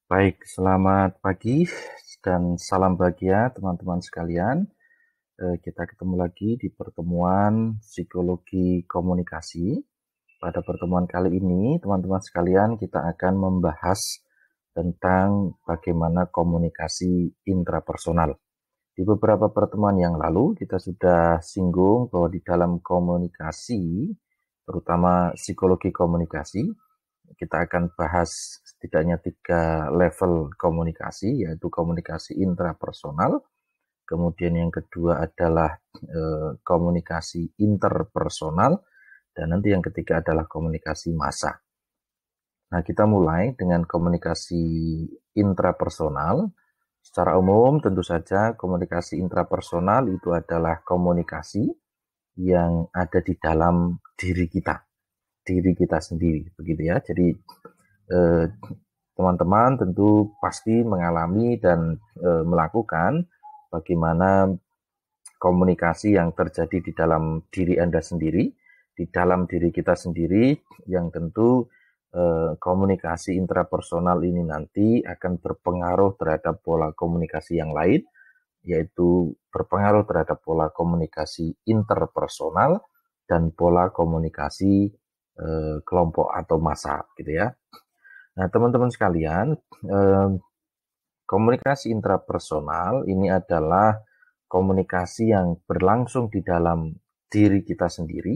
Baik, selamat pagi dan salam bahagia teman-teman sekalian. Kita ketemu lagi di pertemuan psikologi komunikasi. Pada pertemuan kali ini, teman-teman sekalian, kita akan membahas tentang bagaimana komunikasi intrapersonal. Di beberapa pertemuan yang lalu, kita sudah singgung bahwa di dalam komunikasi, terutama psikologi komunikasi, kita akan bahas setidaknya 3 level komunikasi, yaitu komunikasi intrapersonal, kemudian yang kedua adalah komunikasi interpersonal, dan nanti yang ketiga adalah komunikasi massa. Nah, kita mulai dengan komunikasi intrapersonal. Secara umum, tentu saja komunikasi intrapersonal itu adalah komunikasi yang ada di dalam diri kita sendiri, begitu ya. Jadi teman-teman tentu pasti mengalami dan melakukan bagaimana komunikasi yang terjadi di dalam diri Anda sendiri, di dalam diri kita sendiri, yang tentu komunikasi intrapersonal ini nanti akan berpengaruh terhadap pola komunikasi yang lain, yaitu berpengaruh terhadap pola komunikasi interpersonal dan pola komunikasi kelompok atau massa, gitu ya. Nah, teman-teman sekalian, komunikasi intrapersonal ini adalah komunikasi yang berlangsung di dalam diri kita sendiri,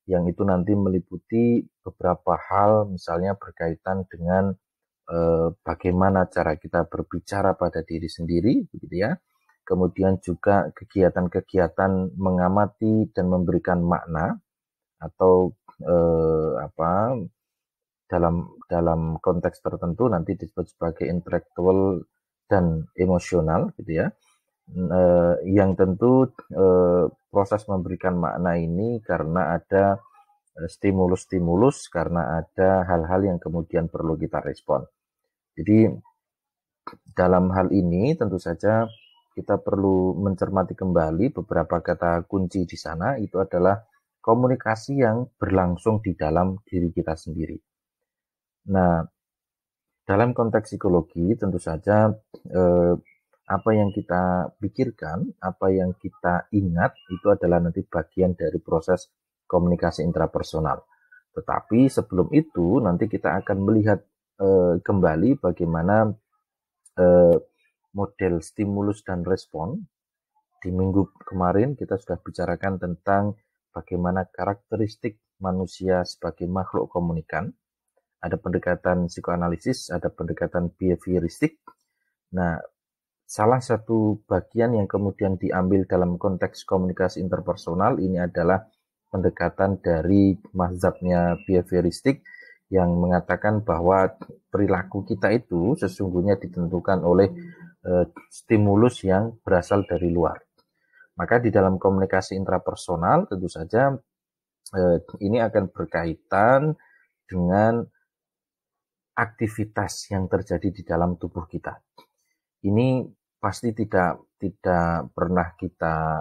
yang itu nanti meliputi beberapa hal, misalnya berkaitan dengan bagaimana cara kita berbicara pada diri sendiri, begitu ya. Kemudian juga kegiatan-kegiatan mengamati dan memberikan makna atau dalam konteks tertentu nanti disebut sebagai intelektual dan emosional, gitu ya. Yang tentu proses memberikan makna ini karena ada stimulus-stimulus, karena ada hal-hal yang kemudian perlu kita respon. Jadi dalam hal ini tentu saja kita perlu mencermati kembali beberapa kata kunci di sana. Itu adalah komunikasi yang berlangsung di dalam diri kita sendiri. Nah, dalam konteks psikologi tentu saja apa yang kita pikirkan, apa yang kita ingat itu adalah nanti bagian dari proses komunikasi intrapersonal. Tetapi sebelum itu nanti kita akan melihat kembali bagaimana model stimulus dan respon. Di minggu kemarin kita sudah bicarakan tentang bagaimana karakteristik manusia sebagai makhluk komunikan. Ada pendekatan psikoanalisis, ada pendekatan behavioristik. Nah, salah satu bagian yang kemudian diambil dalam konteks komunikasi interpersonal ini adalah pendekatan dari mazhabnya behavioristik yang mengatakan bahwa perilaku kita itu sesungguhnya ditentukan oleh stimulus yang berasal dari luar. Maka di dalam komunikasi intrapersonal tentu saja ini akan berkaitan dengan aktivitas yang terjadi di dalam tubuh kita. Ini pasti tidak pernah kita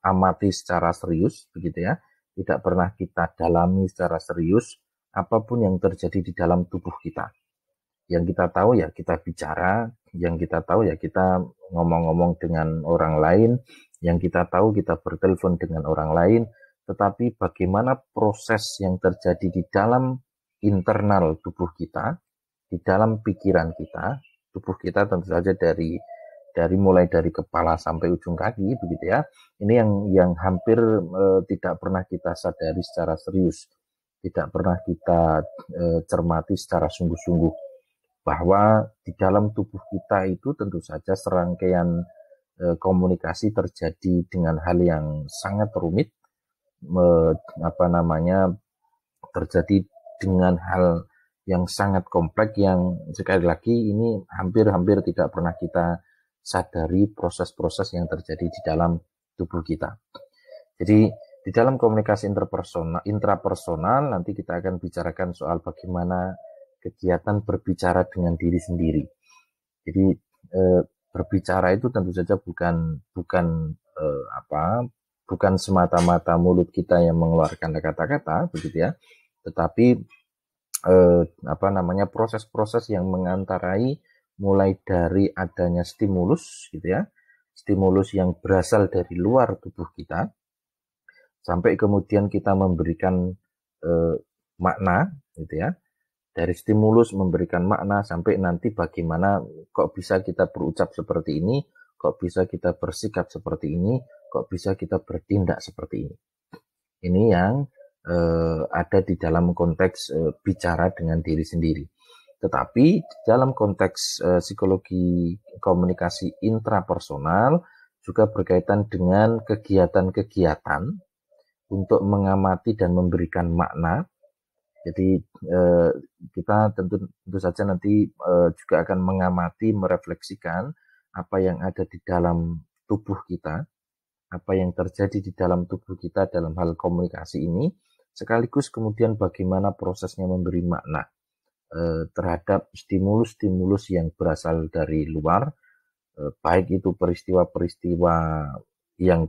amati secara serius, begitu ya. Tidak pernah kita dalami secara serius apapun yang terjadi di dalam tubuh kita. Yang kita tahu ya kita bicara, yang kita tahu ya kita ngomong-ngomong dengan orang lain, yang kita tahu kita bertelepon dengan orang lain, tetapi bagaimana proses yang terjadi di dalam internal tubuh kita, di dalam pikiran kita, tubuh kita tentu saja mulai dari kepala sampai ujung kaki, begitu ya. Ini yang hampir tidak pernah kita sadari secara serius, tidak pernah kita cermati secara sungguh-sungguh, bahwa di dalam tubuh kita itu tentu saja serangkaian komunikasi terjadi dengan hal yang sangat rumit, terjadi dengan hal yang sangat kompleks, yang sekali lagi ini hampir tidak pernah kita sadari proses-proses yang terjadi di dalam tubuh kita. Jadi di dalam komunikasi intrapersonal nanti kita akan bicarakan soal bagaimana kegiatan berbicara dengan diri sendiri. Jadi berbicara itu tentu saja bukan semata-mata mulut kita yang mengeluarkan kata-kata, begitu ya, tetapi proses-proses yang mengantarai mulai dari adanya stimulus gitu ya, stimulus yang berasal dari luar tubuh kita, sampai kemudian kita memberikan makna gitu ya, dari stimulus memberikan makna sampai nanti bagaimana kok bisa kita berucap seperti ini, kok bisa kita bersikap seperti ini, kok bisa kita bertindak seperti ini. Ini yang ada di dalam konteks bicara dengan diri sendiri. Tetapi dalam konteks psikologi komunikasi intrapersonal juga berkaitan dengan kegiatan-kegiatan untuk mengamati dan memberikan makna. Jadi kita tentu saja nanti juga akan mengamati, merefleksikan apa yang ada di dalam tubuh kita, apa yang terjadi di dalam tubuh kita dalam hal komunikasi ini, sekaligus kemudian bagaimana prosesnya memberi makna terhadap stimulus-stimulus yang berasal dari luar, baik itu peristiwa-peristiwa yang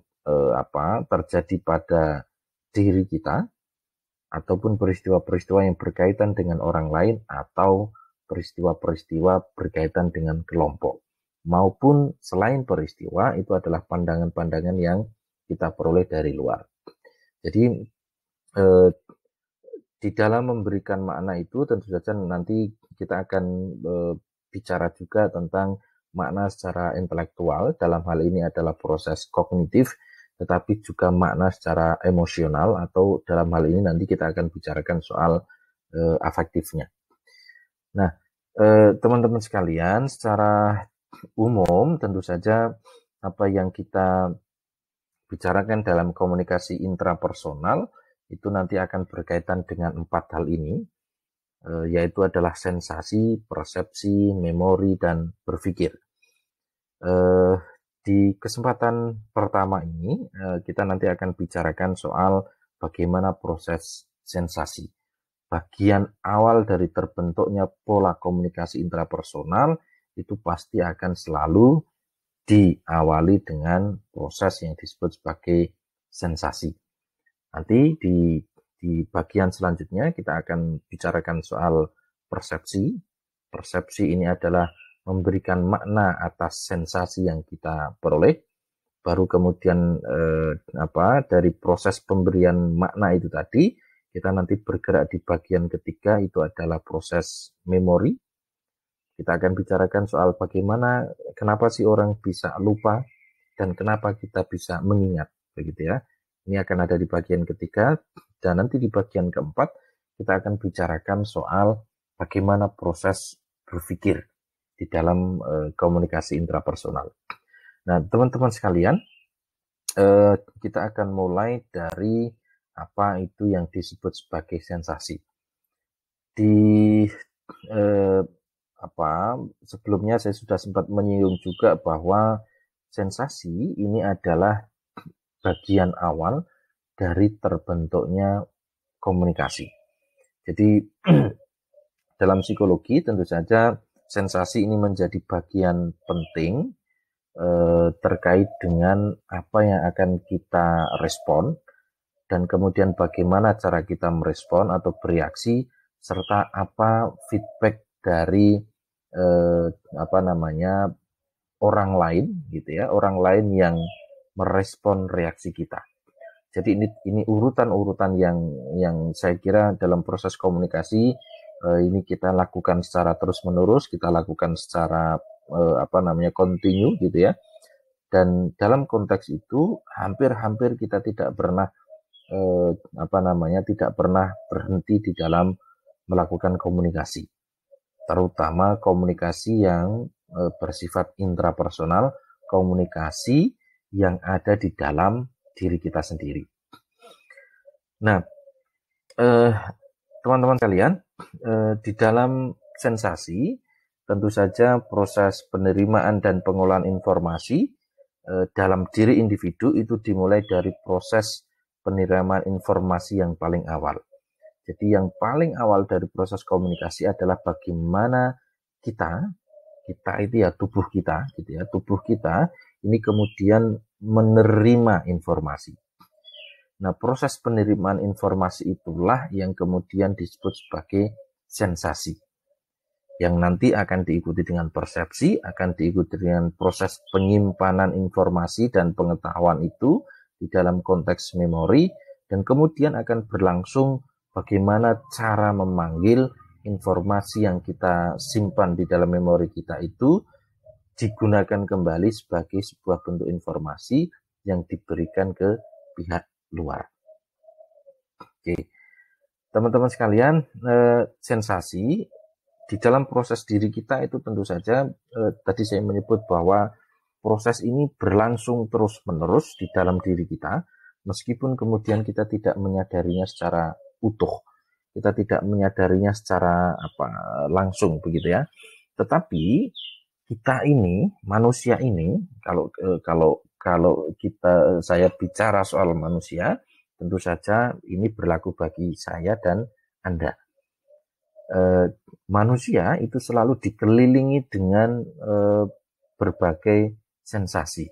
terjadi pada diri kita, ataupun peristiwa-peristiwa yang berkaitan dengan orang lain, atau peristiwa-peristiwa berkaitan dengan kelompok, maupun selain peristiwa, itu adalah pandangan-pandangan yang kita peroleh dari luar. Jadi di dalam memberikan makna itu tentu saja nanti kita akan bicara juga tentang makna secara intelektual, dalam hal ini adalah proses kognitif, tetapi juga makna secara emosional, atau dalam hal ini nanti kita akan bicarakan soal afektifnya. Nah, teman-teman sekalian, secara umum tentu saja apa yang kita bicarakan dalam komunikasi intrapersonal itu nanti akan berkaitan dengan 4 hal ini, yaitu adalah sensasi, persepsi, memori, dan berpikir. Di kesempatan pertama ini kita nanti akan bicarakan soal bagaimana proses sensasi. Bagian awal dari terbentuknya pola komunikasi intrapersonal itu pasti akan selalu diawali dengan proses yang disebut sebagai sensasi. Nanti di bagian selanjutnya kita akan bicarakan soal persepsi. Persepsi ini adalah memberikan makna atas sensasi yang kita peroleh. Baru kemudian dari proses pemberian makna itu tadi, kita nanti bergerak di bagian ketiga, itu adalah proses memori. Kita akan bicarakan soal bagaimana, kenapa sih orang bisa lupa, dan kenapa kita bisa mengingat, begitu ya. Ini akan ada di bagian ketiga, dan nanti di bagian keempat kita akan bicarakan soal bagaimana proses berpikir di dalam komunikasi intrapersonal. Nah, teman-teman sekalian, kita akan mulai dari apa itu yang disebut sebagai sensasi. Sebelumnya saya sudah sempat menyinggung juga bahwa sensasi ini adalah bagian awal dari terbentuknya komunikasi. Jadi dalam psikologi tentu saja sensasi ini menjadi bagian penting terkait dengan apa yang akan kita respon, dan kemudian bagaimana cara kita merespon atau bereaksi, serta apa feedback dari orang lain gitu ya, orang lain yang merespon reaksi kita. Jadi ini urutan-urutan yang saya kira dalam proses komunikasi ini kita lakukan secara terus-menerus, kita lakukan secara continue gitu ya. Dan dalam konteks itu hampir kita tidak pernah tidak pernah berhenti di dalam melakukan komunikasi, terutama komunikasi yang bersifat intrapersonal, komunikasi yang ada di dalam diri kita sendiri. Nah, teman-teman sekalian, di dalam sensasi tentu saja proses penerimaan dan pengolahan informasi dalam diri individu itu dimulai dari proses penerimaan informasi yang paling awal. Jadi yang paling awal dari proses komunikasi adalah bagaimana kita itu ya tubuh kita gitu ya, tubuh kita ini kemudian menerima informasi. Nah, proses penerimaan informasi itulah yang kemudian disebut sebagai sensasi. yang nanti akan diikuti dengan persepsi, akan diikuti dengan proses penyimpanan informasi dan pengetahuan itu di dalam konteks memori, dan kemudian akan berlangsung bagaimana cara memanggil informasi yang kita simpan di dalam memori kita itu digunakan kembali sebagai sebuah bentuk informasi yang diberikan ke pihak luar. Oke, teman-teman sekalian, sensasi di dalam proses diri kita itu tentu saja tadi saya menyebut bahwa proses ini berlangsung terus-menerus di dalam diri kita, meskipun kemudian kita tidak menyadarinya secara utuh, kita tidak menyadarinya secara langsung begitu ya. Tetapi kita ini, manusia ini, kalau saya bicara soal manusia, tentu saja ini berlaku bagi saya dan Anda. Manusia itu selalu dikelilingi dengan berbagai sensasi,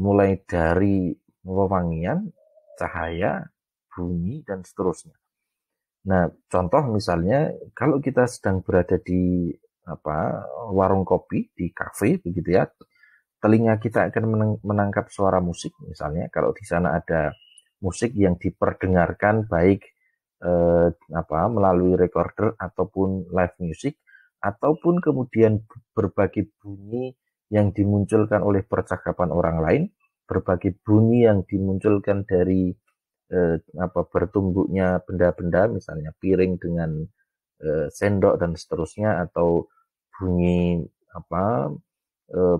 mulai dari wewangian, cahaya, bunyi, dan seterusnya. Nah, contoh misalnya kalau kita sedang berada di warung kopi, di kafe begitu ya, telinga kita akan menangkap suara musik misalnya. Kalau di sana ada musik yang diperdengarkan baik melalui recorder ataupun live music, ataupun kemudian berbagai bunyi yang dimunculkan oleh percakapan orang lain, berbagai bunyi yang dimunculkan dari bertumbuknya benda-benda, misalnya piring dengan sendok dan seterusnya, atau bunyi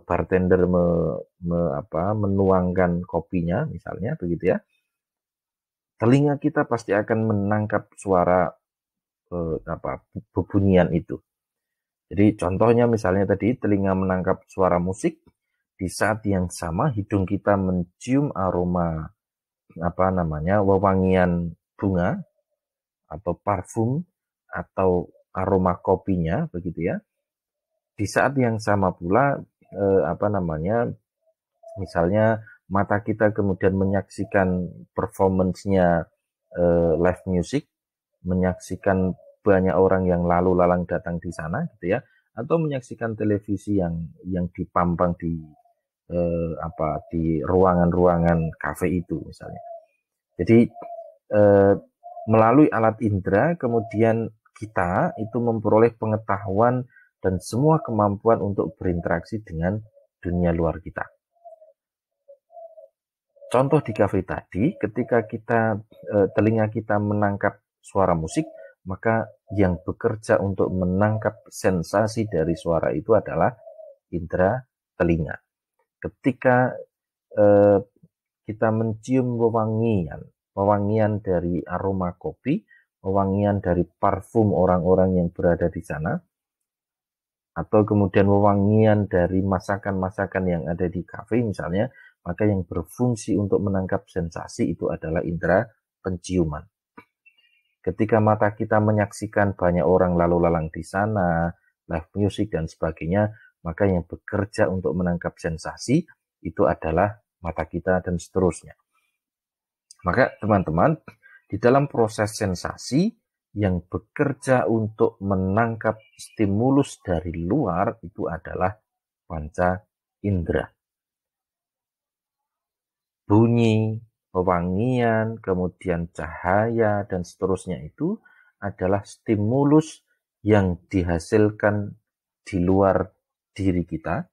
bartender menuangkan kopinya misalnya begitu ya. Telinga kita pasti akan menangkap suara bebunyian itu. Jadi contohnya misalnya tadi telinga menangkap suara musik, di saat yang sama hidung kita mencium aroma wewangian bunga atau parfum atau aroma kopinya begitu ya. Di saat yang sama pula misalnya mata kita kemudian menyaksikan performance-nya live music, menyaksikan banyak orang yang lalu lalang datang di sana gitu ya, atau menyaksikan televisi yang dipampang di di ruangan-ruangan kafe itu misalnya. Jadi melalui alat indera kemudian kita itu memperoleh pengetahuan dan semua kemampuan untuk berinteraksi dengan dunia luar kita. Contoh di kafe tadi, ketika telinga kita menangkap suara musik, maka yang bekerja untuk menangkap sensasi dari suara itu adalah indera telinga. Ketika kita mencium wewangian dari aroma kopi, wewangian dari parfum orang-orang yang berada di sana, atau kemudian wewangian dari masakan-masakan yang ada di kafe misalnya, maka yang berfungsi untuk menangkap sensasi itu adalah indera penciuman. Ketika mata kita menyaksikan banyak orang lalu lalang di sana, live music dan sebagainya, maka yang bekerja untuk menangkap sensasi itu adalah mata kita dan seterusnya. Maka teman-teman, di dalam proses sensasi yang bekerja untuk menangkap stimulus dari luar itu adalah panca indera. Bunyi, wewangian, kemudian cahaya, dan seterusnya itu adalah stimulus yang dihasilkan di luar diri kita,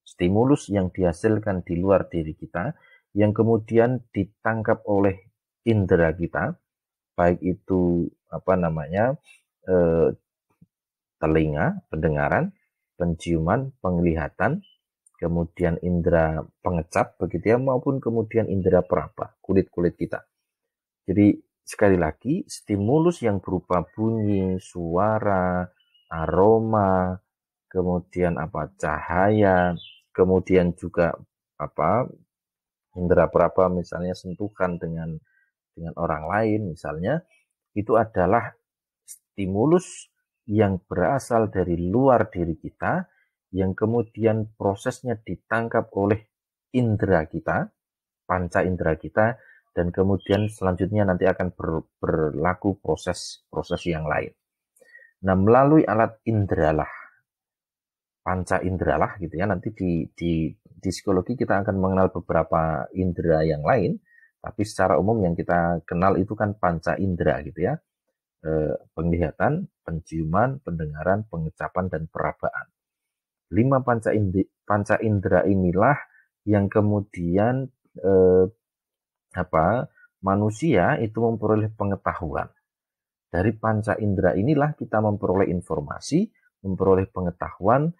stimulus yang dihasilkan di luar diri kita, yang kemudian ditangkap oleh indera kita, baik itu telinga, pendengaran, penciuman, penglihatan, kemudian indera pengecap begitu ya, maupun kemudian indera peraba, kulit kita. Jadi sekali lagi, stimulus yang berupa bunyi, suara, aroma, kemudian cahaya, kemudian juga indera peraba misalnya sentuhan dengan orang lain misalnya, itu adalah stimulus yang berasal dari luar diri kita, yang kemudian prosesnya ditangkap oleh indera kita, panca indera kita, dan kemudian selanjutnya nanti akan berlaku proses yang lain. Nah, melalui alat indera lah, panca indera lah gitu ya. Nanti di psikologi kita akan mengenal beberapa indera yang lain, tapi secara umum yang kita kenal itu kan panca indera gitu ya. Penglihatan, penciuman, pendengaran, pengecapan, dan perabaan. 5 panca indera inilah yang kemudian manusia itu memperoleh pengetahuan. Dari panca indera inilah kita memperoleh informasi, memperoleh pengetahuan,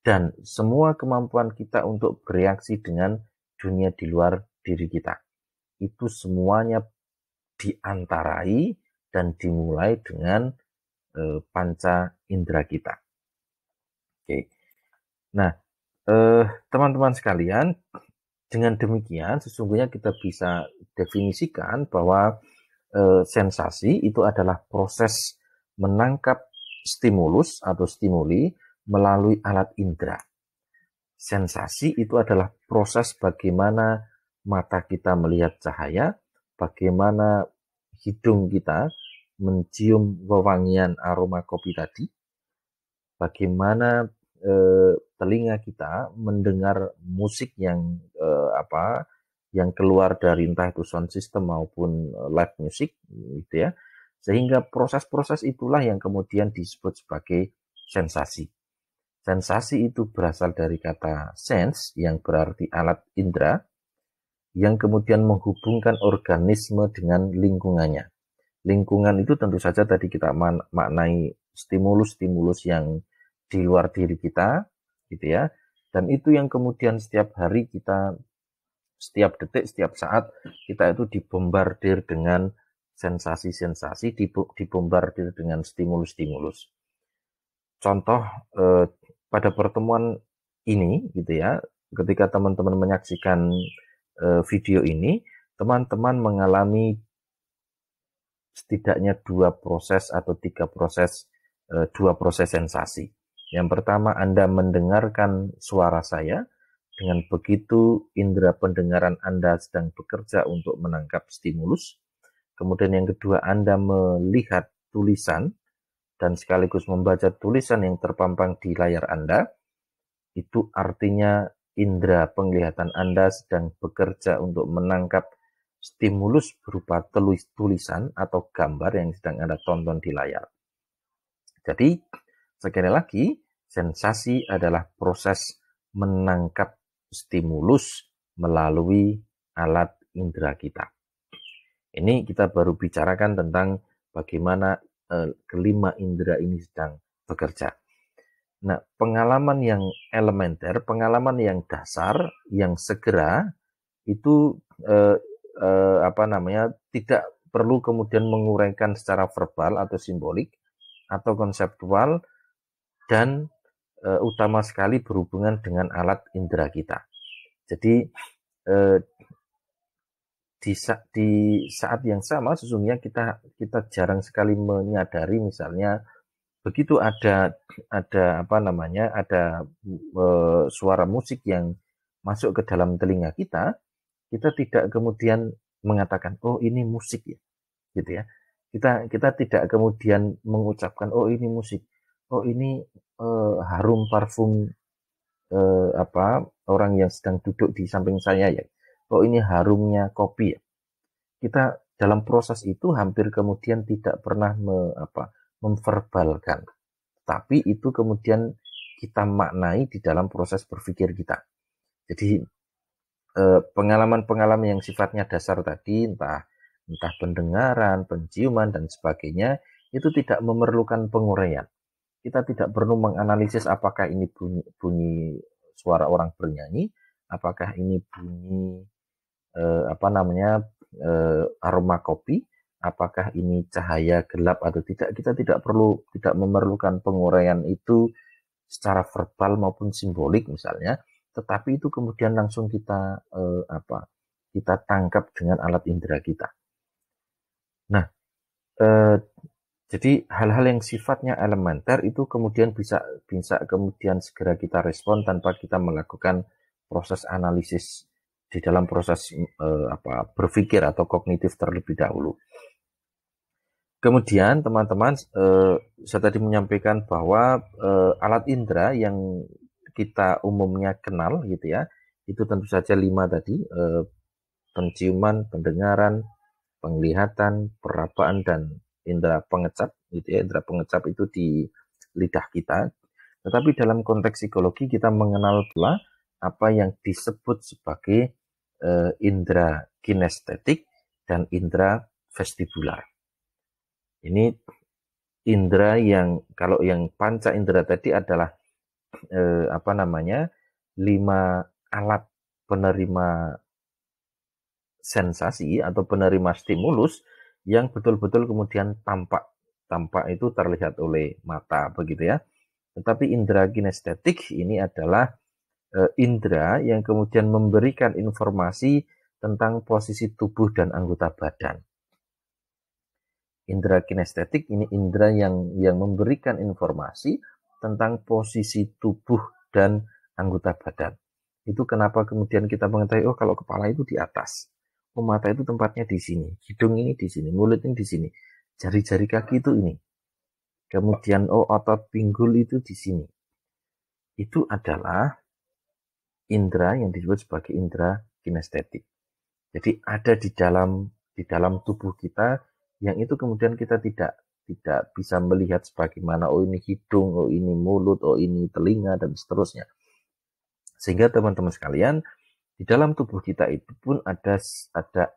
dan semua kemampuan kita untuk bereaksi dengan dunia di luar diri kita. Itu semuanya diantarai dan dimulai dengan panca indera kita. Oke. Nah, teman-teman sekalian, dengan demikian sesungguhnya kita bisa definisikan bahwa sensasi itu adalah proses menangkap stimulus atau stimuli melalui alat indera. Sensasi itu adalah proses bagaimana mata kita melihat cahaya, bagaimana hidung kita mencium wewangian aroma kopi tadi, bagaimana telinga kita mendengar musik yang yang keluar dari entah itu sound system maupun live music gitu ya. Sehingga proses-proses itulah yang kemudian disebut sebagai sensasi. Sensasi itu berasal dari kata sense yang berarti alat indera yang kemudian menghubungkan organisme dengan lingkungannya. Lingkungan itu tentu saja tadi kita maknai stimulus-stimulus yang di luar diri kita gitu ya. Dan itu yang kemudian setiap hari kita, setiap detik, setiap saat kita itu dibombardir dengan sensasi-sensasi, dibombardir dengan stimulus-stimulus. Contoh pada pertemuan ini gitu ya, ketika teman-teman menyaksikan video ini, teman-teman mengalami setidaknya dua proses sensasi. Yang pertama, Anda mendengarkan suara saya. Dengan begitu, indera pendengaran Anda sedang bekerja untuk menangkap stimulus. Kemudian yang kedua, Anda melihat tulisan dan sekaligus membaca tulisan yang terpampang di layar Anda. Itu artinya indera penglihatan Anda sedang bekerja untuk menangkap stimulus berupa tulisan atau gambar yang sedang Anda tonton di layar. Jadi, sekali lagi, sensasi adalah proses menangkap stimulus melalui alat indera kita. Ini kita baru bicarakan tentang bagaimana kelima indera ini sedang bekerja. Nah, pengalaman yang elementer, pengalaman yang dasar, yang segera, itu tidak perlu kemudian menguraikan secara verbal atau simbolik atau konseptual dan utama sekali berhubungan dengan alat indera kita. Jadi di saat yang sama sesungguhnya kita jarang sekali menyadari misalnya begitu ada suara musik yang masuk ke dalam telinga kita tidak kemudian mengatakan oh ini musik ya gitu ya. Kita tidak kemudian mengucapkan oh ini musik, oh ini harum parfum orang yang sedang duduk di samping saya ya, oh ini harumnya kopi ya. Kita dalam proses itu hampir kemudian tidak pernah memverbalkan, tapi itu kemudian kita maknai di dalam proses berpikir kita. Jadi pengalaman-pengalaman yang sifatnya dasar tadi, entah pendengaran, penciuman, dan sebagainya, itu tidak memerlukan penguraian. Kita tidak perlu menganalisis apakah ini bunyi suara orang bernyanyi, apakah ini bunyi aroma kopi, apakah ini cahaya gelap atau tidak. Kita tidak memerlukan penguraian itu secara verbal maupun simbolik misalnya, tetapi itu kemudian langsung kita tangkap dengan alat indera kita. Nah, jadi hal-hal yang sifatnya elementer itu kemudian bisa kemudian segera kita respon tanpa kita melakukan proses analisis di dalam proses berpikir atau kognitif terlebih dahulu. Kemudian teman-teman, saya tadi menyampaikan bahwa alat indera yang kita umumnya kenal gitu ya, itu tentu saja 5 tadi, penciuman, pendengaran, penglihatan, perabaan, dan indera pengecap gitu ya. Indera pengecap itu di lidah kita. Tetapi dalam konteks psikologi kita mengenal pula apa yang disebut sebagai indera kinestetik dan indera vestibular. Ini indera yang, kalau yang panca indera tadi adalah 5 alat penerima sensasi atau penerima stimulus yang betul-betul kemudian tampak. Tampak itu terlihat oleh mata begitu ya. Tetapi indera kinestetik ini adalah indera yang kemudian memberikan informasi tentang posisi tubuh dan anggota badan. Indera kinestetik ini indera yang memberikan informasi tentang posisi tubuh dan anggota badan. Itu kenapa kemudian kita mengetahui, oh kalau kepala itu di atas, oh mata itu tempatnya di sini, hidung ini di sini, mulut ini di sini, jari-jari kaki itu ini. Kemudian oh otot pinggul itu di sini. Itu adalah indera yang disebut sebagai indera kinestetik. Jadi ada di dalam tubuh kita yang itu kemudian kita tidak bisa melihat sebagaimana oh ini hidung, oh ini mulut, oh ini telinga, dan seterusnya. Sehingga teman-teman sekalian, di dalam tubuh kita itu pun ada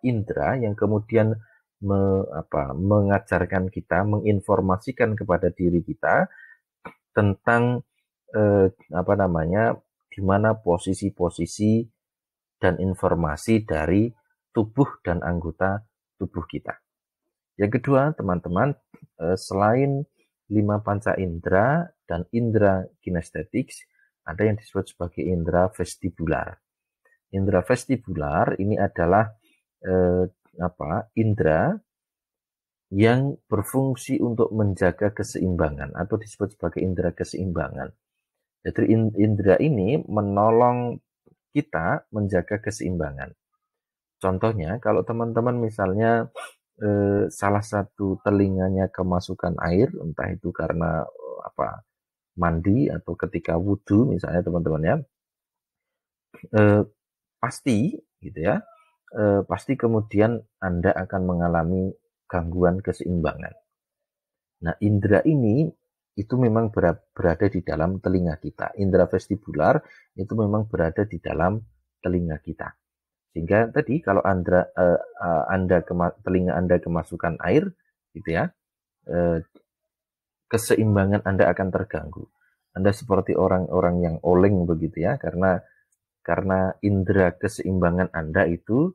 indera yang kemudian mengajarkan kita, menginformasikan kepada diri kita tentang di mana posisi-posisi dan informasi dari tubuh dan anggota tubuh kita. Yang kedua, teman-teman, selain 5 panca indera dan indera kinestetik, ada yang disebut sebagai indera vestibular. Indera vestibular ini adalah indera yang berfungsi untuk menjaga keseimbangan atau disebut sebagai indera keseimbangan. Jadi indera ini menolong kita menjaga keseimbangan. Contohnya, kalau teman-teman misalnya salah satu telinganya kemasukan air, entah itu karena mandi atau ketika wudhu misalnya teman-teman ya, pasti gitu ya, pasti kemudian Anda akan mengalami gangguan keseimbangan. Nah, indera ini itu memang berada di dalam telinga kita. Indera vestibular itu memang berada di dalam telinga kita. Sehingga tadi kalau telinga Anda kemasukan air, gitu ya, keseimbangan Anda akan terganggu. Anda seperti orang-orang yang oleng begitu ya, karena indera keseimbangan Anda itu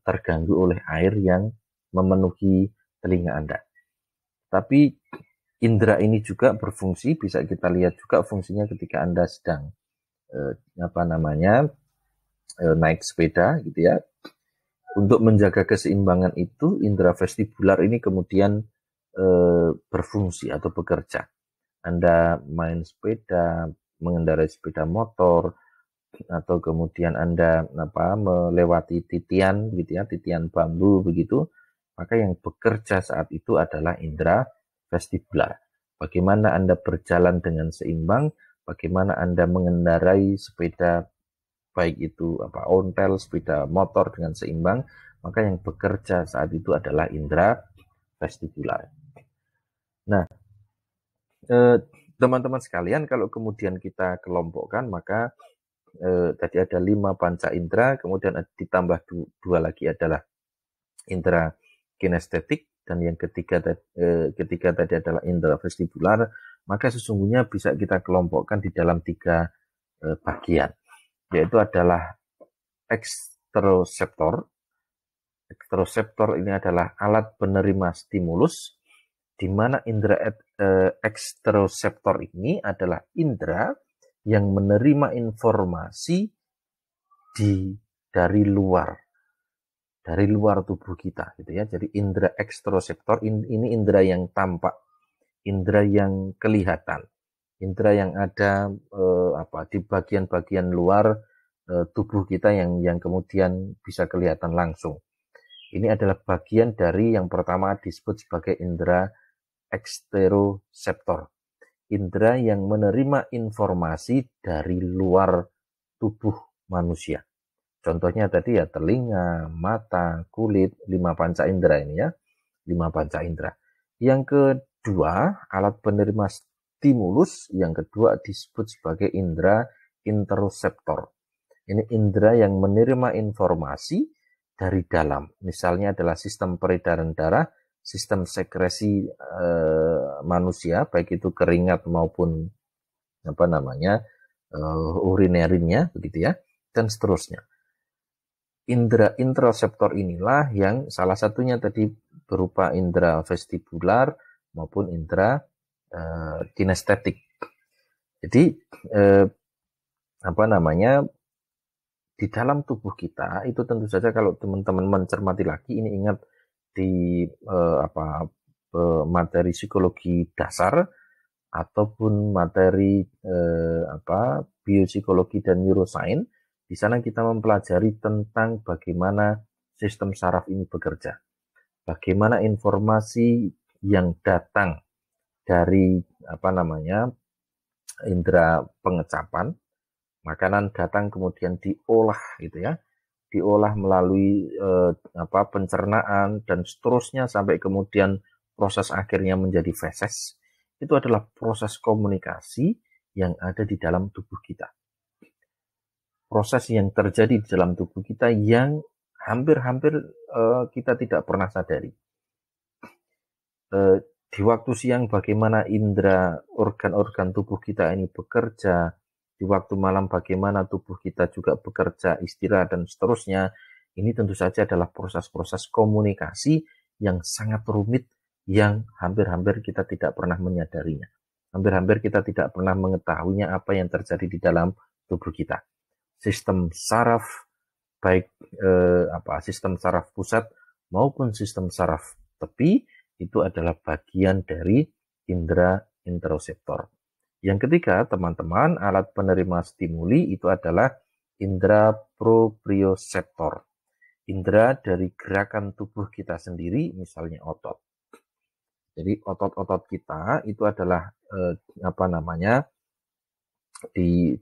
terganggu oleh air yang memenuhi telinga Anda. Tapi indera ini juga berfungsi, bisa kita lihat juga fungsinya ketika Anda sedang naik sepeda gitu ya. Untuk menjaga keseimbangan itu, indera vestibular ini kemudian berfungsi atau bekerja. Anda main sepeda, mengendarai sepeda motor, atau kemudian Anda melewati titian gitu ya, titian bambu begitu, maka yang bekerja saat itu adalah indera vestibular. Bagaimana Anda berjalan dengan seimbang, bagaimana Anda mengendarai sepeda, baik itu ontel, sepeda motor dengan seimbang, maka yang bekerja saat itu adalah indera vestibular. Nah, teman-teman sekalian, kalau kemudian kita kelompokkan, maka tadi ada 5 panca indera, kemudian ditambah 2 lagi adalah indera kinestetik, dan yang ketiga tadi adalah indera vestibular, maka sesungguhnya bisa kita kelompokkan di dalam 3 bagian, yaitu adalah eksteroseptor. Eksteroseptor ini adalah alat penerima stimulus, di mana indera eksteroseptor ini adalah indera yang menerima informasi dari luar tubuh kita gitu ya. Jadi indera eksteroseptor ini indera yang tampak, indera yang kelihatan, indera yang ada di bagian-bagian luar tubuh kita yang kemudian bisa kelihatan langsung. Ini adalah bagian dari yang pertama disebut sebagai indera eksteroseptor. Indera yang menerima informasi dari luar tubuh manusia. Contohnya tadi ya telinga, mata, kulit, 5 panca indera ini ya. 5 panca indera. Yang kedua, alat penerima stimulus yang kedua disebut sebagai indera interoseptor. Ini indera yang menerima informasi dari dalam. Misalnya adalah sistem peredaran darah, sistem sekresi manusia, baik itu keringat maupun urinerinnya, begitu ya, dan seterusnya. Indera interoseptor inilah yang salah satunya tadi berupa indera vestibular maupun indera kinestetik. Jadi di dalam tubuh kita itu tentu saja kalau teman-teman mencermati lagi, ini ingat di materi psikologi dasar ataupun materi biopsikologi dan neuroscience, di sana kita mempelajari tentang bagaimana sistem saraf ini bekerja, bagaimana informasi yang datang dari indera pengecapan. Makanan datang kemudian diolah gitu ya, diolah melalui pencernaan dan seterusnya sampai kemudian proses akhirnya menjadi feses. Itu adalah proses komunikasi yang ada di dalam tubuh kita. Proses yang terjadi di dalam tubuh kita yang hampir-hampir kita tidak pernah sadari. Di waktu siang bagaimana indera organ-organ tubuh kita ini bekerja, di waktu malam bagaimana tubuh kita juga bekerja, istirahat, dan seterusnya. Ini tentu saja adalah proses-proses komunikasi yang sangat rumit, yang hampir-hampir kita tidak pernah menyadarinya. Hampir-hampir kita tidak pernah mengetahuinya apa yang terjadi di dalam tubuh kita. Sistem saraf, baik sistem saraf pusat maupun sistem saraf tepi, itu adalah bagian dari indera interoseptor. Yang ketiga, teman-teman, alat penerima stimuli itu adalah indera proprioseptor. Indera dari gerakan tubuh kita sendiri, misalnya otot. Jadi otot-otot kita itu adalah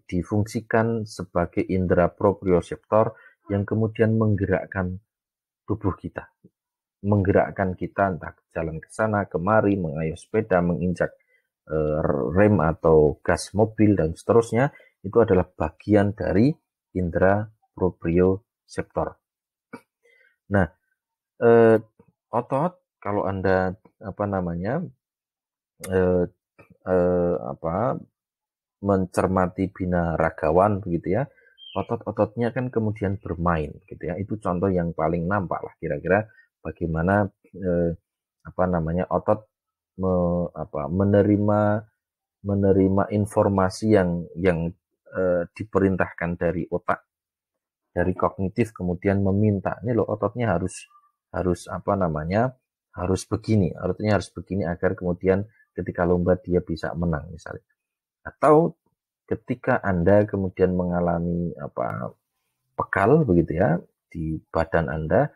difungsikan sebagai indera proprioseptor yang kemudian menggerakkan tubuh kita. Menggerakkan kita entah jalan ke sana, kemari, mengayuh sepeda, menginjak rem atau gas mobil dan seterusnya, itu adalah bagian dari indera proprioseptor. Nah, otot kalau Anda mencermati binaragawan begitu ya, otot-ototnya kan kemudian bermain gitu ya. Itu contoh yang paling nampak lah kira-kira bagaimana otot menerima informasi yang diperintahkan dari otak, dari kognitif, kemudian meminta ini loh ototnya harus begini, artinya harus begini agar kemudian ketika lomba dia bisa menang misalnya. Atau ketika Anda kemudian mengalami pegal begitu ya di badan Anda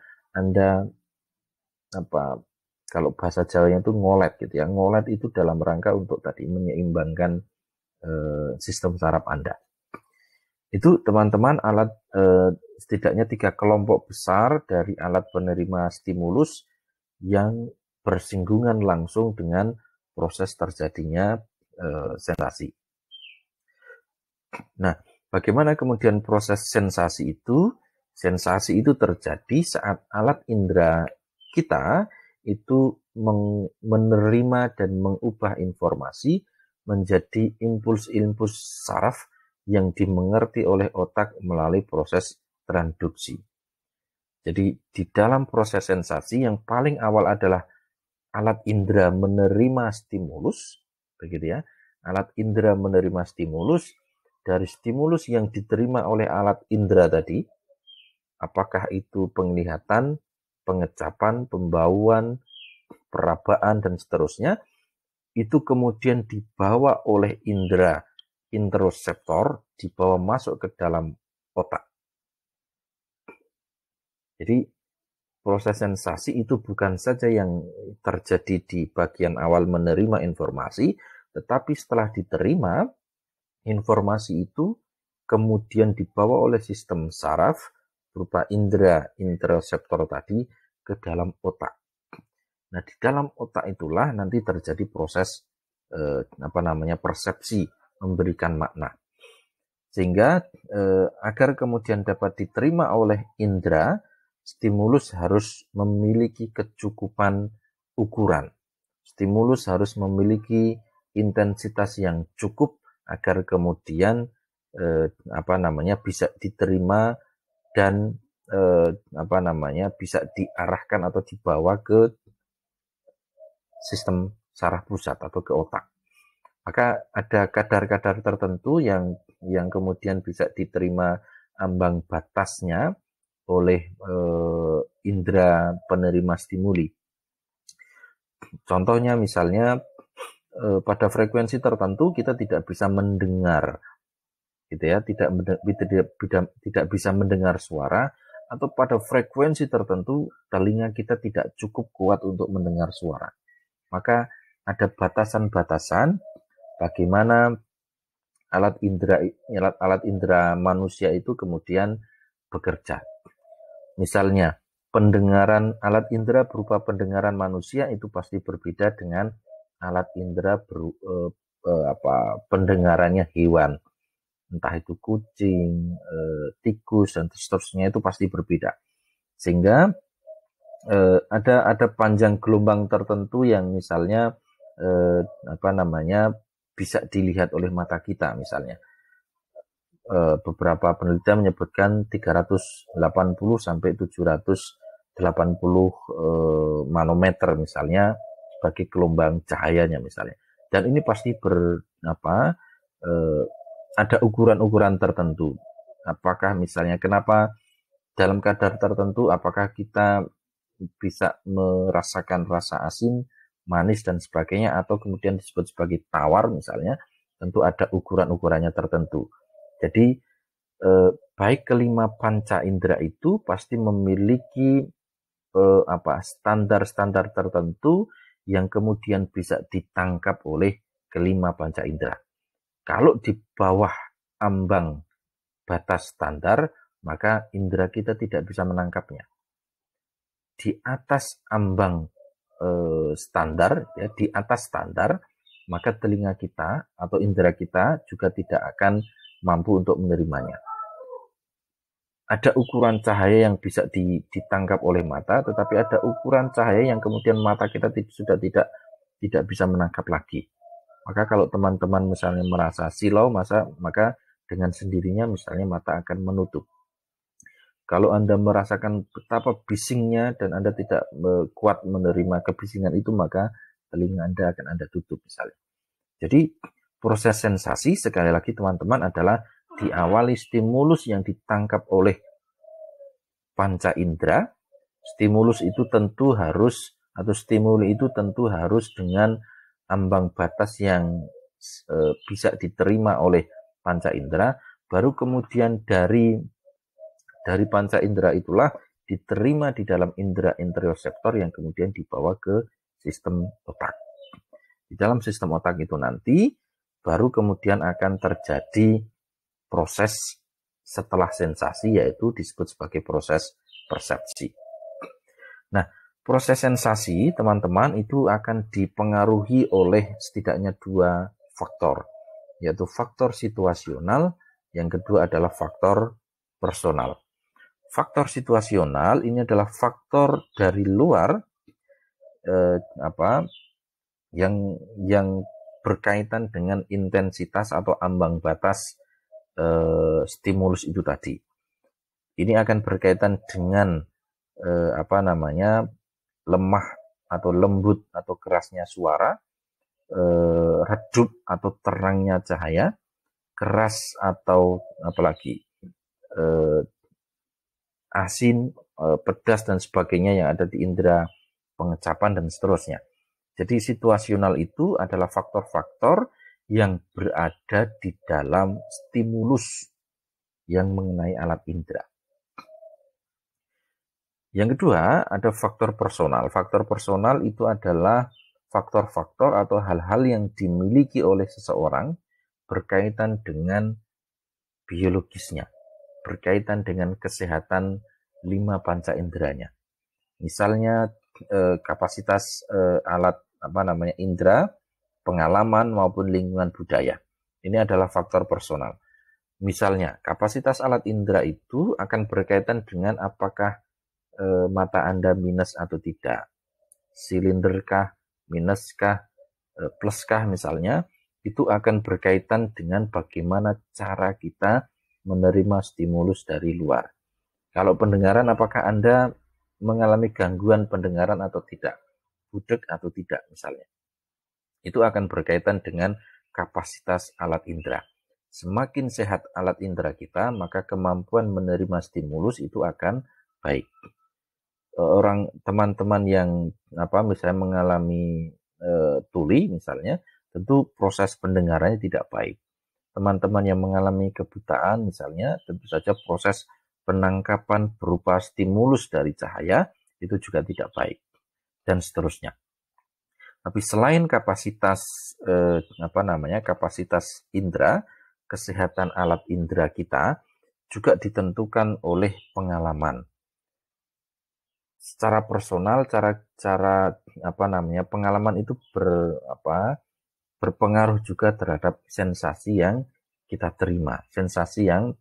kalau bahasa Jawanya itu ngolet gitu ya. Ngolet itu dalam rangka untuk tadi menyeimbangkan sistem saraf Anda. Itu teman-teman alat setidaknya 3 kelompok besar dari alat penerima stimulus yang bersinggungan langsung dengan proses terjadinya sensasi. Nah, bagaimana kemudian proses sensasi itu? Sensasi itu terjadi saat alat indera kita itu menerima dan mengubah informasi menjadi impuls-impuls saraf yang dimengerti oleh otak melalui proses transduksi. Jadi di dalam proses sensasi yang paling awal adalah alat indera menerima stimulus, begitu ya. Alat indera menerima stimulus, dari stimulus yang diterima oleh alat indera tadi, apakah itu penglihatan, pengecapan, pembauan, perabaan, dan seterusnya, itu kemudian dibawa oleh indera interoseptor, dibawa masuk ke dalam otak. Jadi proses sensasi itu bukan saja yang terjadi di bagian awal menerima informasi, tetapi setelah diterima, informasi itu kemudian dibawa oleh sistem saraf berupa indera interoceptor tadi ke dalam otak. Nah, di dalam otak itulah nanti terjadi proses persepsi, memberikan makna. Sehingga agar kemudian dapat diterima oleh indera, stimulus harus memiliki kecukupan ukuran. Stimulus harus memiliki intensitas yang cukup agar kemudian bisa diterima dan bisa diarahkan atau dibawa ke sistem saraf pusat atau ke otak. Maka ada kadar-kadar tertentu yang kemudian bisa diterima ambang batasnya oleh indera penerima stimuli. Contohnya misalnya pada frekuensi tertentu kita tidak bisa mendengar, gitu ya, tidak bisa mendengar suara, atau pada frekuensi tertentu telinga kita tidak cukup kuat untuk mendengar suara. Maka ada batasan-batasan bagaimana alat indera manusia itu kemudian bekerja. Misalnya, alat indera berupa pendengaran manusia itu pasti berbeda dengan alat indera pendengarannya hewan. Entah itu kucing, tikus, dan seterusnya, itu pasti berbeda. Sehingga ada panjang gelombang tertentu yang misalnya bisa dilihat oleh mata kita misalnya. Beberapa penelitian menyebutkan 380 sampai 780 manometer misalnya sebagai gelombang cahayanya misalnya. Dan ini pasti ada ukuran-ukuran tertentu. Apakah misalnya kenapa dalam kadar tertentu apakah kita bisa merasakan rasa asin, manis, dan sebagainya, atau kemudian disebut sebagai tawar misalnya, tentu ada ukuran-ukurannya tertentu. Jadi baik kelima panca indera itu pasti memiliki standar-standar tertentu yang kemudian bisa ditangkap oleh kelima panca indera. Kalau di bawah ambang batas standar, maka indera kita tidak bisa menangkapnya. Di atas ambang standar, ya, di atas standar, maka telinga kita atau indera kita juga tidak akan mampu untuk menerimanya. Ada ukuran cahaya yang bisa ditangkap oleh mata, tetapi ada ukuran cahaya yang kemudian mata kita sudah tidak bisa menangkap lagi. Maka kalau teman-teman misalnya merasa silau, maka dengan sendirinya misalnya mata akan menutup. Kalau Anda merasakan betapa bisingnya dan Anda tidak kuat menerima kebisingan itu, maka telinga Anda akan Anda tutup misalnya. Jadi proses sensasi sekali lagi teman-teman adalah diawali stimulus yang ditangkap oleh panca indera. Stimulus itu tentu harus stimuli itu tentu harus dengan ambang batas yang bisa diterima oleh panca indera, baru kemudian dari panca indera itulah diterima di dalam indera interoceptor yang kemudian dibawa ke sistem otak. Di dalam sistem otak itu nanti baru kemudian akan terjadi proses setelah sensasi, yaitu disebut sebagai proses persepsi. Nah, proses sensasi teman-teman itu akan dipengaruhi oleh setidaknya dua faktor, yaitu faktor situasional, yang kedua adalah faktor personal. Faktor situasional ini adalah faktor dari luar yang berkaitan dengan intensitas atau ambang batas stimulus itu tadi. Ini akan berkaitan dengan lemah atau lembut atau kerasnya suara, redup atau terangnya cahaya, keras atau asin, pedas, dan sebagainya yang ada di indera pengecapan dan seterusnya. Jadi situasional itu adalah faktor-faktor yang berada di dalam stimulus yang mengenai alat indera. Yang kedua, ada faktor personal. Faktor personal itu adalah faktor-faktor atau hal-hal yang dimiliki oleh seseorang berkaitan dengan biologisnya, berkaitan dengan kesehatan 5 panca inderanya. Misalnya kapasitas alat indera, pengalaman maupun lingkungan budaya. Ini adalah faktor personal. Misalnya, kapasitas alat indera itu akan berkaitan dengan apakah mata Anda minus atau tidak, silinderkah, minuskah, pluskah misalnya, itu akan berkaitan dengan bagaimana cara kita menerima stimulus dari luar. Kalau pendengaran, apakah Anda mengalami gangguan pendengaran atau tidak, budek atau tidak misalnya. Itu akan berkaitan dengan kapasitas alat indera. Semakin sehat alat indera kita, maka kemampuan menerima stimulus itu akan baik. Teman-teman yang misalnya mengalami tuli misalnya, tentu proses pendengarannya tidak baik. Teman-teman yang mengalami kebutaan misalnya, tentu saja proses penangkapan berupa stimulus dari cahaya itu juga tidak baik, dan seterusnya. Tapi selain kapasitas kapasitas indera, kesehatan alat indera kita juga ditentukan oleh pengalaman. Secara personal, pengalaman itu berpengaruh juga terhadap sensasi yang kita terima, sensasi yang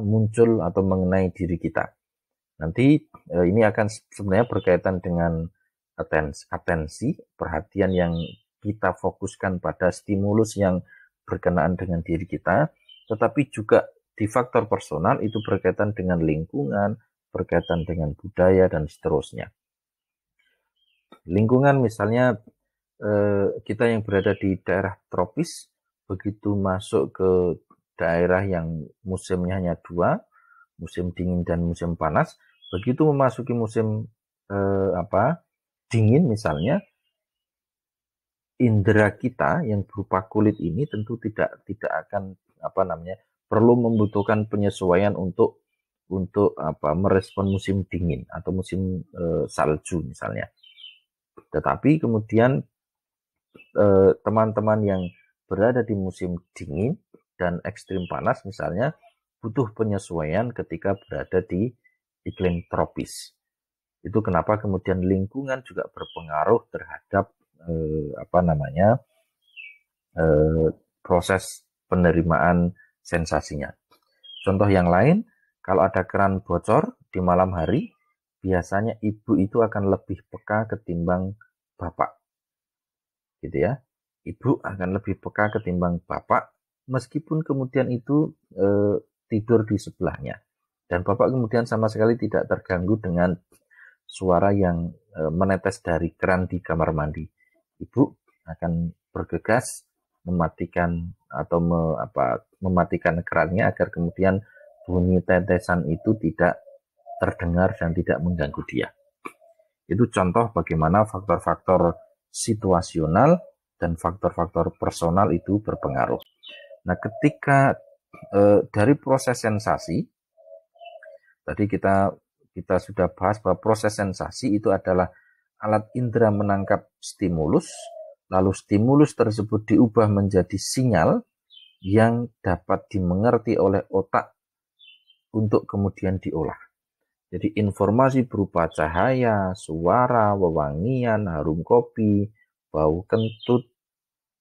muncul atau mengenai diri kita. Nanti ini akan sebenarnya berkaitan dengan atensi, perhatian yang kita fokuskan pada stimulus yang berkenaan dengan diri kita, tetapi juga di faktor personal itu berkaitan dengan lingkungan, berkaitan dengan budaya, dan seterusnya. Lingkungan misalnya kita yang berada di daerah tropis, begitu masuk ke daerah yang musimnya hanya 2, musim dingin dan musim panas, begitu memasuki musim dingin misalnya, indera kita yang berupa kulit ini tentu tidak akan perlu membutuhkan penyesuaian untuk merespon musim dingin atau musim salju misalnya. Tetapi kemudian teman-teman yang berada di musim dingin dan ekstrim panas misalnya butuh penyesuaian ketika berada di iklim tropis. Itu kenapa kemudian lingkungan juga berpengaruh terhadap proses penerimaan sensasinya. Contoh yang lain, kalau ada keran bocor di malam hari, biasanya ibu itu akan lebih peka ketimbang bapak. Gitu ya. Ibu akan lebih peka ketimbang bapak, meskipun kemudian itu tidur di sebelahnya. Dan bapak kemudian sama sekali tidak terganggu dengan suara yang menetes dari keran di kamar mandi. Ibu akan bergegas mematikan atau mematikan kerannya agar kemudian bunyi tetesan itu tidak terdengar dan tidak mengganggu dia. Itu contoh bagaimana faktor-faktor situasional dan faktor-faktor personal itu berpengaruh. Nah, ketika dari proses sensasi, tadi kita sudah bahas bahwa proses sensasi itu adalah alat indera menangkap stimulus, lalu stimulus tersebut diubah menjadi sinyal yang dapat dimengerti oleh otak untuk kemudian diolah. Jadi informasi berupa cahaya, suara, wewangian, harum kopi, bau kentut,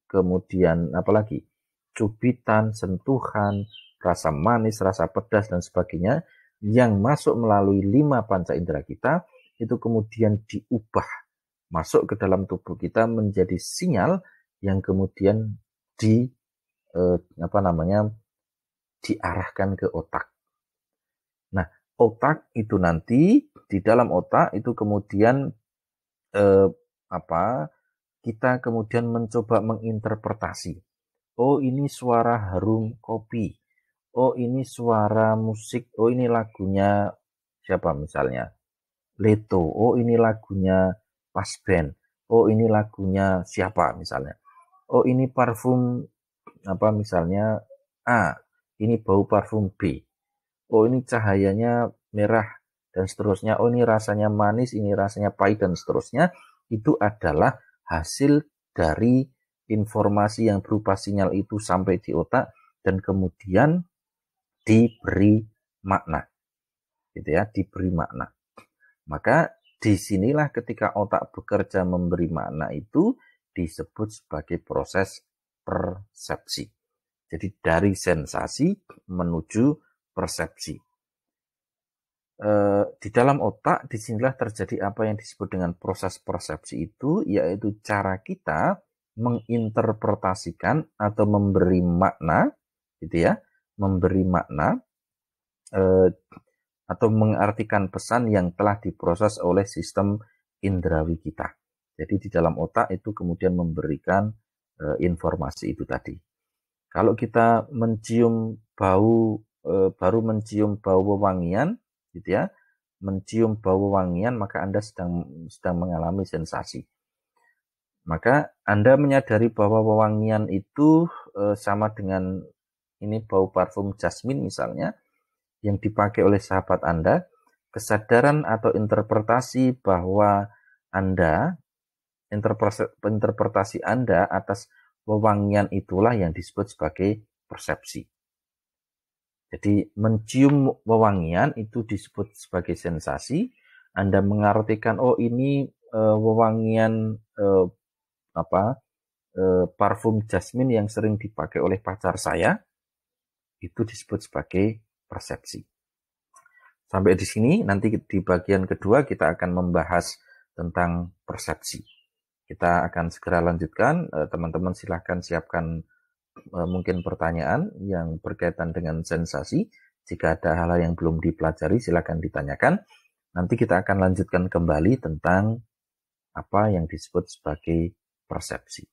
kemudian apalagi cubitan, sentuhan, rasa manis, rasa pedas, dan sebagainya yang masuk melalui 5 panca indera kita itu kemudian diubah masuk ke dalam tubuh kita menjadi sinyal yang kemudian diarahkan ke otak. Nah, otak itu nanti di dalam otak itu kemudian kita kemudian mencoba menginterpretasi. Oh, ini suara harum kopi. Oh, ini suara musik. Oh, ini lagunya siapa misalnya? Leto. Oh, ini lagunya Pas Band. Oh, ini lagunya siapa misalnya? Oh, ini parfum misalnya A. Ini bau parfum B. Oh, ini cahayanya merah dan seterusnya. Oh, ini rasanya manis, ini rasanya pahit, dan seterusnya. Itu adalah hasil dari informasi yang berupa sinyal itu sampai di otak dan kemudian diberi makna. Gitu ya, diberi makna. Maka disinilah ketika otak bekerja memberi makna itu disebut sebagai proses persepsi. Jadi dari sensasi menuju persepsi. Di dalam otak disinilah terjadi apa yang disebut dengan proses persepsi itu, yaitu cara kita menginterpretasikan atau memberi makna, gitu ya, memberi makna atau mengartikan pesan yang telah diproses oleh sistem indrawi kita. Jadi di dalam otak itu kemudian memberikan informasi itu tadi. Kalau kita mencium bau, baru mencium bau wewangian, gitu ya, mencium bau wewangian, maka Anda sedang mengalami sensasi. Maka Anda menyadari bahwa wewangian itu sama dengan ini bau parfum jasmine misalnya, yang dipakai oleh sahabat Anda, kesadaran atau interpretasi bahwa Anda, interpretasi Anda atas wewangian itulah yang disebut sebagai persepsi. Jadi mencium wewangian itu disebut sebagai sensasi. Anda mengartikan, oh ini wewangian parfum jasmine yang sering dipakai oleh pacar saya, itu disebut sebagai persepsi. Sampai di sini, nanti di bagian kedua kita akan membahas tentang persepsi. Kita akan segera lanjutkan, teman-teman silahkan siapkan mungkin pertanyaan yang berkaitan dengan sensasi. Jika ada hal yang belum dipelajari, silahkan ditanyakan. Nanti kita akan lanjutkan kembali tentang apa yang disebut sebagai persepsi.